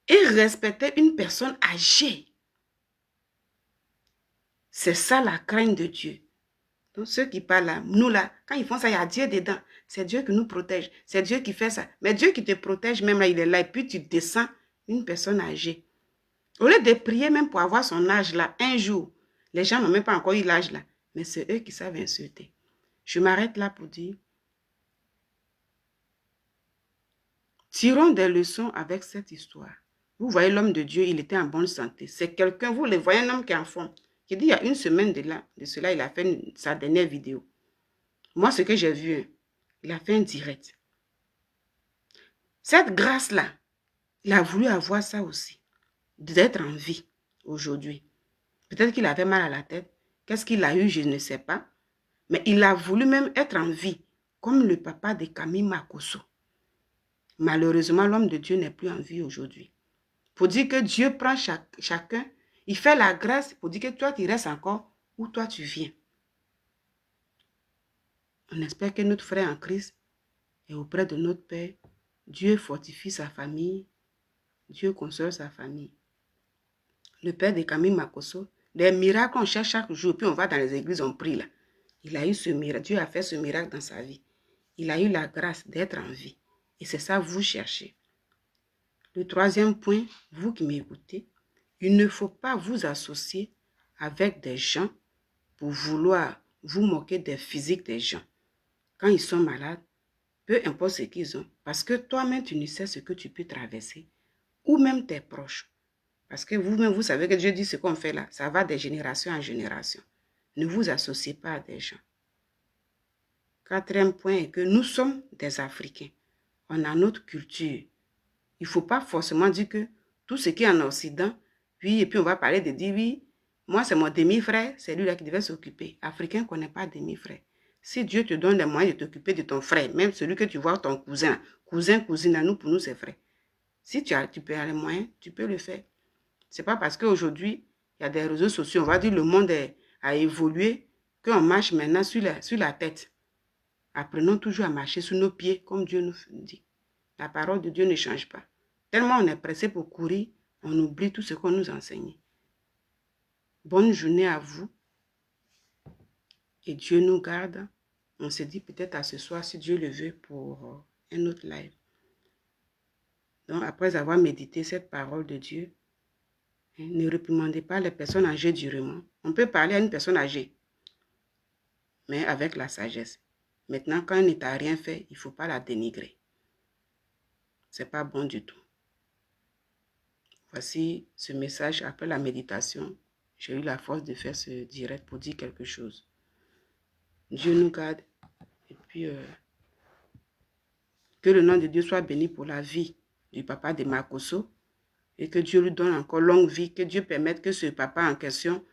Et respecter une personne âgée. C'est ça la crainte de Dieu. Donc ceux qui parlent là, nous là, quand ils font ça, il y a Dieu dedans. C'est Dieu qui nous protège. C'est Dieu qui fait ça. Mais Dieu qui te protège, même là, il est là. Et puis tu descends une personne âgée. Au lieu de prier même pour avoir son âge là, un jour, les gens n'ont même pas encore eu l'âge là. Mais c'est eux qui savent insulter. Je m'arrête là pour dire, tirons des leçons avec cette histoire. Vous voyez l'homme de Dieu, il était en bonne santé. C'est quelqu'un, vous le voyez, un homme qui est en forme. Qui dit, il y a une semaine de cela, il a fait sa dernière vidéo. Moi, ce que j'ai vu, hein, il a fait un direct. Cette grâce-là, il a voulu avoir ça aussi. D'être en vie aujourd'hui. Peut-être qu'il avait mal à la tête. Qu'est-ce qu'il a eu, je ne sais pas. Mais il a voulu même être en vie, comme le papa de Camille Makosso. Malheureusement, l'homme de Dieu n'est plus en vie aujourd'hui. Pour dire que Dieu prend chacun, il fait la grâce pour dire que toi, tu restes encore où toi, tu viens. On espère que notre frère en Christ est auprès de notre Père. Dieu fortifie sa famille. Dieu console sa famille. Le père de Camille Makosso, des miracles, on cherche chaque jour, puis on va dans les églises, on prie là. Il a eu ce miracle, Dieu a fait ce miracle dans sa vie. Il a eu la grâce d'être en vie. Et c'est ça vous cherchez. Le troisième point, vous qui m'écoutez, il ne faut pas vous associer avec des gens pour vouloir vous moquer des physiques des gens. Quand ils sont malades, peu importe ce qu'ils ont, parce que toi-même, tu ne sais ce que tu peux traverser, ou même tes proches. Parce que vous-même, vous savez que Dieu dit ce qu'on fait là, ça va de génération en génération. Ne vous associez pas à des gens. Quatrième point est que nous sommes des Africains. On a notre culture. Il ne faut pas forcément dire que tout ce qui est en Occident, puis, et puis on va parler de dire, oui, moi c'est mon demi-frère, c'est lui là qui devait s'occuper. Africain ne connaît pas demi-frère. Si Dieu te donne les moyens de t'occuper de ton frère, même celui que tu vois, ton cousin, cousine, nous, pour nous c'est frère. Si tu peux avoir les moyens, tu peux le faire. Ce n'est pas parce qu'aujourd'hui, il y a des réseaux sociaux, on va dire le monde a évolué, qu'on marche maintenant sur la tête. Apprenons toujours à marcher sur nos pieds, comme Dieu nous dit. La parole de Dieu ne change pas. Tellement on est pressé pour courir, on oublie tout ce qu'on nous enseigne. Bonne journée à vous. Et Dieu nous garde. On se dit peut-être à ce soir, si Dieu le veut, pour un autre live. Donc, après avoir médité cette parole de Dieu, ne réprimandez pas les personnes âgées durement. On peut parler à une personne âgée, mais avec la sagesse. Maintenant, quand elle n'a rien fait, il ne faut pas la dénigrer. Ce n'est pas bon du tout. Voici ce message après la méditation. J'ai eu la force de faire ce direct pour dire quelque chose. Dieu nous garde. Et puis, que le nom de Dieu soit béni pour la vie du papa de Makosso. Et que Dieu lui donne encore longue vie. Que Dieu permette que ce papa en question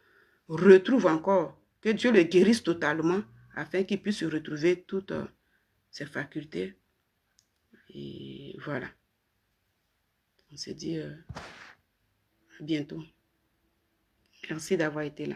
retrouve encore. Que Dieu le guérisse totalement afin qu'il puisse retrouver toutes ses facultés. Et voilà. On se dit à bientôt. Merci d'avoir été là.